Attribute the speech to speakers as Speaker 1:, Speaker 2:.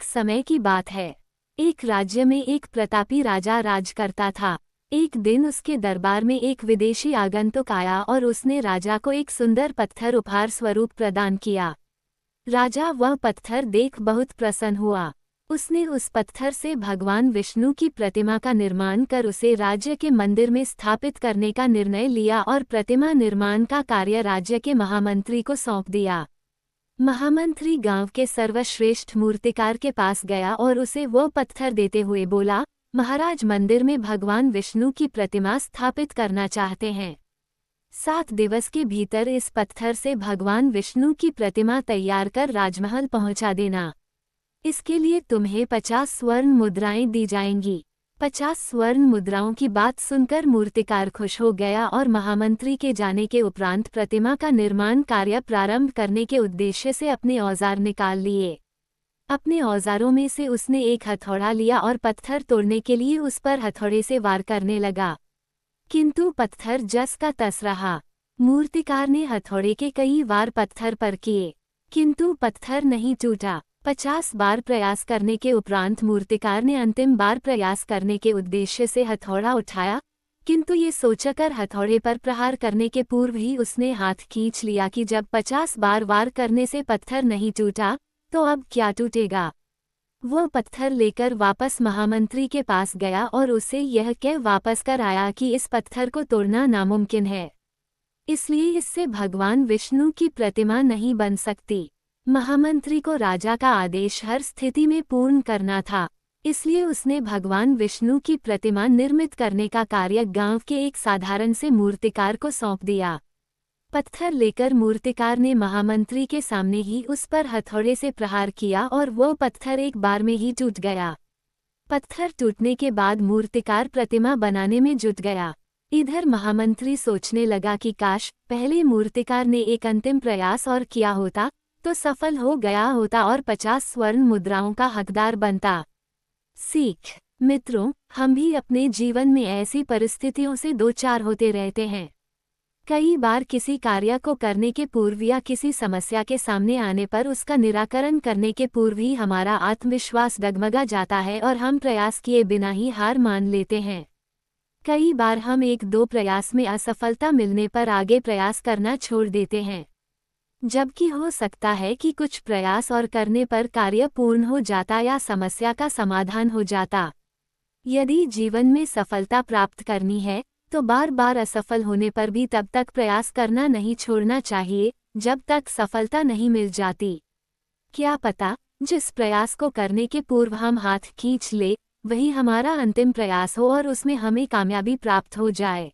Speaker 1: एक समय की बात है। एक राज्य में एक प्रतापी राजा राज करता था। एक दिन उसके दरबार में एक विदेशी आगंतुक आया और उसने राजा को एक सुंदर पत्थर उपहार स्वरूप प्रदान किया। राजा वह पत्थर देख बहुत प्रसन्न हुआ। उसने उस पत्थर से भगवान विष्णु की प्रतिमा का निर्माण कर उसे राज्य के मंदिर में स्थापित करने का निर्णय लिया और प्रतिमा निर्माण का कार्य राज्य के महामंत्री को सौंप दिया। महामंत्री गांव के सर्वश्रेष्ठ मूर्तिकार के पास गया और उसे वो पत्थर देते हुए बोला, महाराज मंदिर में भगवान विष्णु की प्रतिमा स्थापित करना चाहते हैं। 7 दिवस के भीतर इस पत्थर से भगवान विष्णु की प्रतिमा तैयार कर राजमहल पहुंचा देना। इसके लिए तुम्हें 50 स्वर्ण मुद्राएं दी जाएंगी। 50 स्वर्ण मुद्राओं की बात सुनकर मूर्तिकार खुश हो गया और महामंत्री के जाने के उपरांत प्रतिमा का निर्माण कार्य प्रारंभ करने के उद्देश्य से अपने औजार निकाल लिए। अपने औजारों में से उसने एक हथौड़ा लिया और पत्थर तोड़ने के लिए उस पर हथौड़े से वार करने लगा, किंतु पत्थर जस का तस रहा। मूर्तिकार ने हथौड़े के कई वार पत्थर पर किए, किंतु पत्थर नहीं टूटा। 50 बार प्रयास करने के उपरांत मूर्तिकार ने अंतिम बार प्रयास करने के उद्देश्य से हथौड़ा उठाया, किंतु ये सोचकर हथौड़े पर प्रहार करने के पूर्व ही उसने हाथ खींच लिया कि जब 50 बार वार करने से पत्थर नहीं टूटा तो अब क्या टूटेगा। वह पत्थर लेकर वापस महामंत्री के पास गया और उसे यह कह वापस कर आया कि इस पत्थर को तोड़ना नामुमकिन है, इसलिए इससे भगवान विष्णु की प्रतिमा नहीं बन सकती। महामंत्री को राजा का आदेश हर स्थिति में पूर्ण करना था, इसलिए उसने भगवान विष्णु की प्रतिमा निर्मित करने का कार्य गांव के एक साधारण से मूर्तिकार को सौंप दिया। पत्थर लेकर मूर्तिकार ने महामंत्री के सामने ही उस पर हथौड़े से प्रहार किया और वो पत्थर एक बार में ही टूट गया। पत्थर टूटने के बाद मूर्तिकार प्रतिमा बनाने में जुट गया। इधर महामंत्री सोचने लगा कि काश पहले मूर्तिकार ने एक अंतिम प्रयास और किया होता तो सफल हो गया होता और 50 स्वर्ण मुद्राओं का हकदार बनता। सीख मित्रों, हम भी अपने जीवन में ऐसी परिस्थितियों से दो चार होते रहते हैं। कई बार किसी कार्य को करने के पूर्व या किसी समस्या के सामने आने पर उसका निराकरण करने के पूर्व ही हमारा आत्मविश्वास डगमगा जाता है और हम प्रयास किए बिना ही हार मान लेते हैं। कई बार हम 1-2 प्रयास में असफलता मिलने पर आगे प्रयास करना छोड़ देते हैं, जबकि हो सकता है कि कुछ प्रयास और करने पर कार्य पूर्ण हो जाता या समस्या का समाधान हो जाता। यदि जीवन में सफलता प्राप्त करनी है तो बार बार असफल होने पर भी तब तक प्रयास करना नहीं छोड़ना चाहिए जब तक सफलता नहीं मिल जाती। क्या पता जिस प्रयास को करने के पूर्व हम हाथ खींच ले वही हमारा अंतिम प्रयास हो और उसमें हमें कामयाबी प्राप्त हो जाए।